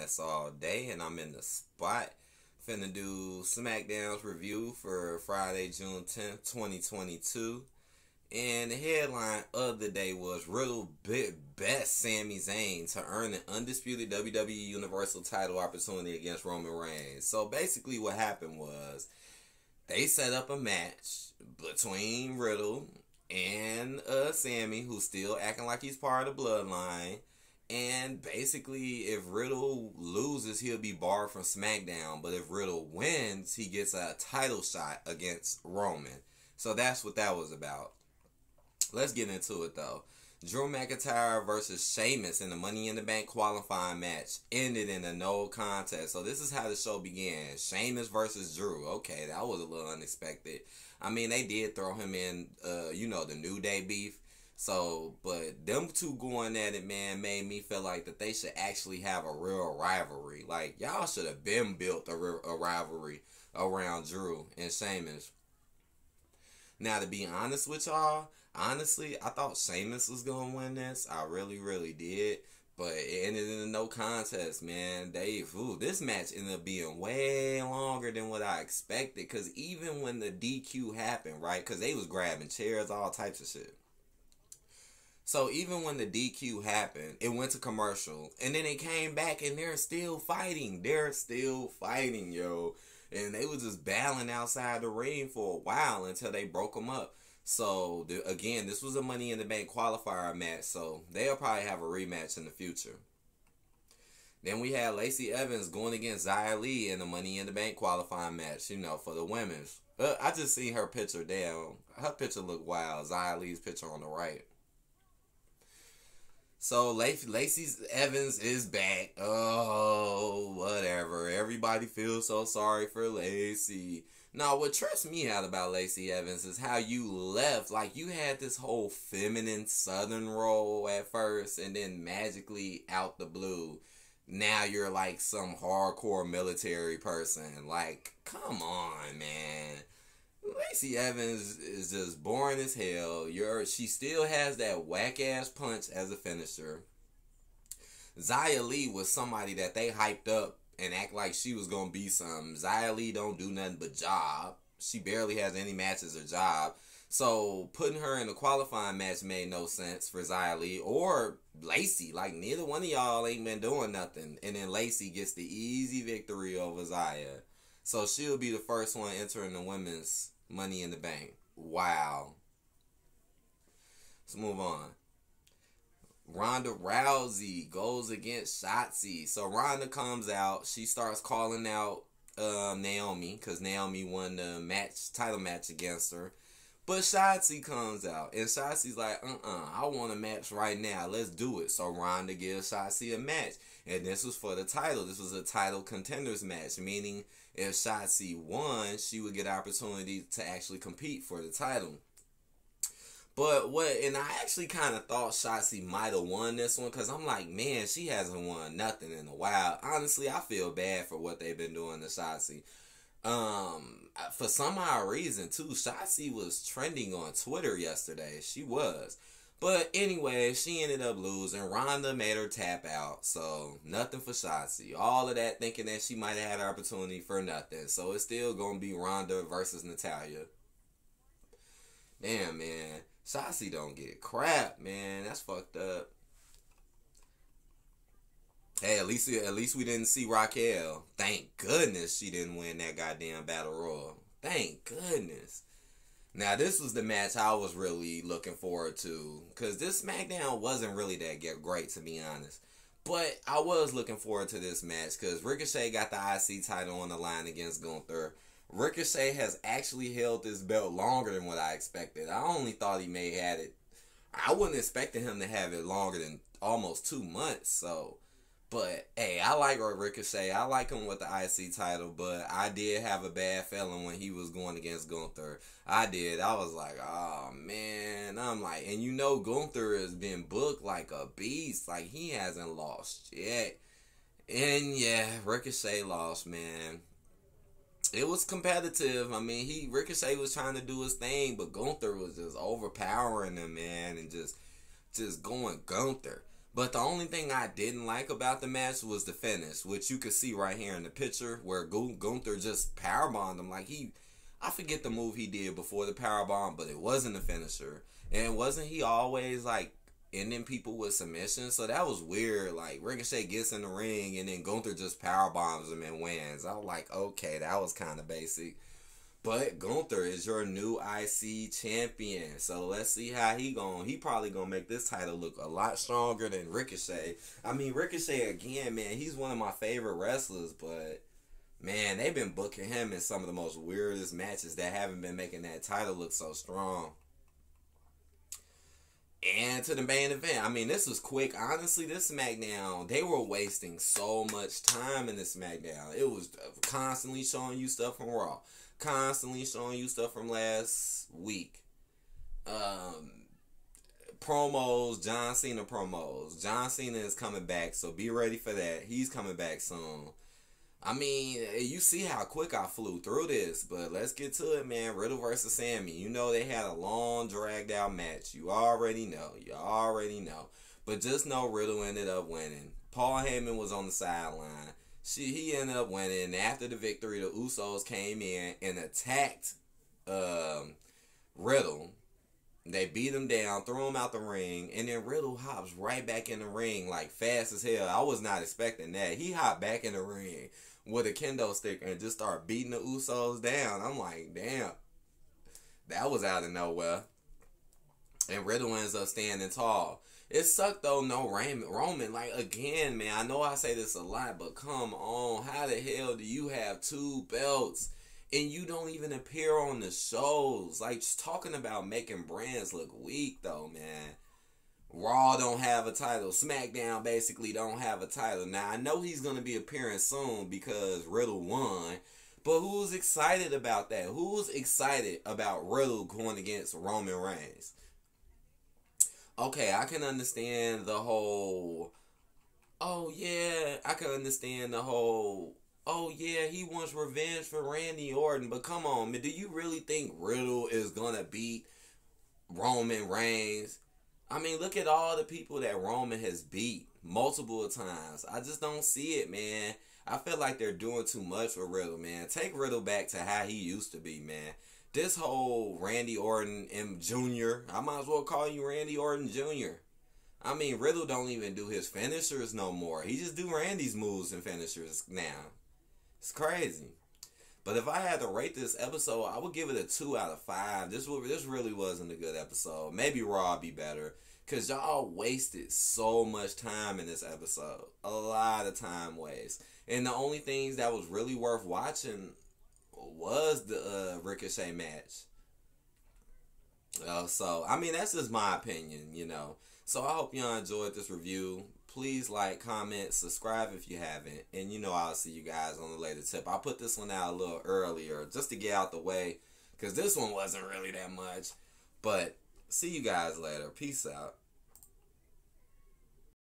ass all day, and I'm in the spot. Finna do SmackDown's review for Friday, June 10th, 2022. And the headline of the day was Riddle best Sami Zayn to earn an undisputed WWE Universal title opportunity against Roman Reigns. So basically what happened was they set up a match between Riddle and Sami, who's still acting like he's part of the bloodline. And basically, if Riddle loses, he'll be barred from SmackDown. But if Riddle wins, he gets a title shot against Roman. So that's what that was about. Let's get into it, though. Drew McIntyre versus Sheamus in the Money in the Bank qualifying match ended in a no contest. So this is how the show began. Sheamus versus Drew. Okay, that was a little unexpected. I mean, they did throw him in, the New Day beef. So, but them two going at it, man, made me feel like that they should actually have a real rivalry. Like, y'all should have been built a rivalry around Drew and Sheamus. Now, to be honest with y'all, honestly, I thought Sheamus was going to win this. I really, really did. But it ended in a no contest, man. This match ended up being way longer than what I expected. Because even when the DQ happened, right, because they was grabbing chairs, all types of shit. So even when the DQ happened, it went to commercial. And then it came back and they're still fighting. They're still fighting, yo. And they was just battling outside the ring for a while until they broke them up. So, again, this was a Money in the Bank qualifier match. So, they'll probably have a rematch in the future. Then we had Lacey Evans going against Xia Li in the Money in the Bank qualifying match, for the women's. I just seen her picture down. Her picture looked wild. Xia Li's picture on the right. So, Lacey Evans is back. Oh, whatever. Everybody feels so sorry for Lacey. Now, what trips me out about Lacey Evans is how you left. Like, you had this whole feminine southern role at first, and then magically out the blue, now you're like some hardcore military person. Like, come on, man. Lacey Evans is just boring as hell. She still has that whack-ass punch as a finisher. Xia Li was somebody that they hyped up and act like she was going to be something. Xia Li don't do nothing but job. She barely has any matches or job. So putting her in a qualifying match made no sense for Xia Li or Lacey. Like, neither one of y'all ain't been doing nothing. And then Lacey gets the easy victory over Xia. So she'll be the first one entering the women's Money in the Bank. Wow. Let's move on. Ronda Rousey goes against Shotzi. So Ronda comes out. She starts calling out Naomi because Naomi won the title match against her. But Shotzi comes out. And Shotzi's like, I want a match right now. Let's do it. So Ronda gives Shotzi a match. And this was for the title. This was a title contenders match. Meaning, if Shotzi won, she would get opportunity to actually compete for the title. And I actually kind of thought Shotzi might have won this one. Because I'm like, man, she hasn't won nothing in a while. Honestly, I feel bad for what they've been doing to Shotzi. For some odd reason too, Shotzi was trending on Twitter yesterday. She was. But anyway, she ended up losing. Ronda made her tap out. So, nothing for Shotzi. All of that thinking that she might have had an opportunity for nothing. So, it's still going to be Ronda versus Natalya. Damn, man. Shotzi don't get crap, man. That's fucked up. Hey, at least we didn't see Raquel. Thank goodness she didn't win that goddamn Battle Royal. Thank goodness. Now, this was the match I was really looking forward to. Because this SmackDown wasn't really that great, to be honest. But I was looking forward to this match. Because Ricochet got the IC title on the line against Gunther. Ricochet has actually held this belt longer than what I expected. I only thought he may have had it. I wasn't expecting him to have it longer than almost 2 months. So, but, hey, I like Ricochet. I like him with the IC title, but I did have a bad feeling when he was going against Gunther. I did. I was like, oh, man. I'm like, and Gunther has been booked like a beast. Like, he hasn't lost yet. And, yeah, Ricochet lost, man. It was competitive. I mean, Ricochet was trying to do his thing, but Gunther was just overpowering him, man, and just going Gunther. But the only thing I didn't like about the match was the finish, which you could see right here in the picture where Gunther just powerbombed him. Like I forget the move he did before the powerbomb, but it wasn't a finisher. And wasn't he always like ending people with submission? So that was weird. Like Ricochet gets in the ring and then Gunther just powerbombs him and wins. I was like, okay, that was kind of basic. But Gunther is your new IC champion. So let's see how he probably gonna make this title look a lot stronger than Ricochet. I mean, Ricochet again, man, he's one of my favorite wrestlers, but man, they've been booking him in some of the most weirdest matches that haven't been making that title look so strong. And to the main event. I mean, this was quick. Honestly, this SmackDown, they were wasting so much time in this SmackDown. It was constantly showing you stuff from Raw. Constantly showing you stuff from last week. Promos, John Cena promos. John Cena is coming back, so be ready for that. He's coming back soon. I mean, you see how quick I flew through this, but let's get to it, man. Riddle versus Sammy. You know they had a long, dragged-out match. You already know. But just know Riddle ended up winning. Paul Heyman was on the sideline. He ended up winning. After the victory, the Usos came in and attacked Riddle. They beat him down, threw him out the ring, and then Riddle hops right back in the ring like fast as hell. I was not expecting that. He hopped back in the ring with a kendo stick and just started beating the Usos down. I'm like, damn. That was out of nowhere. And Riddle ends up standing tall. It sucked though, no Roman. Like, again, man, I know I say this a lot, but come on. How the hell do you have 2 belts and you don't even appear on the shows? Like, just talking about making brands look weak though, man. Raw don't have a title. SmackDown basically don't have a title. Now, I know he's going to be appearing soon because Riddle won. But who's excited about that? Who's excited about Riddle going against Roman Reigns? Okay, I can understand the whole, oh yeah, he wants revenge for Randy Orton. But come on, man, do you really think Riddle is going to beat Roman Reigns? I mean, look at all the people that Roman has beat multiple times. I just don't see it, man. I feel like they're doing too much for Riddle, man. Take Riddle back to how he used to be, man. This whole Randy Orton and Jr., I might as well call you Randy Orton Jr. I mean, Riddle don't even do his finishers no more. He just do Randy's moves and finishers now. It's crazy. But if I had to rate this episode, I would give it a 2 out of 5. This really wasn't a good episode. Maybe Raw be better. Because y'all wasted so much time in this episode. A lot of time waste. And the only things that was really worth watching was the Ricochet match. So, I mean, that's just my opinion, you know. So, I hope y'all enjoyed this review. Please like, comment, subscribe if you haven't. And, you know, I'll see you guys on the later tip. I put this one out a little earlier just to get out the way. Because this one wasn't really that much. But, see you guys later. Peace out.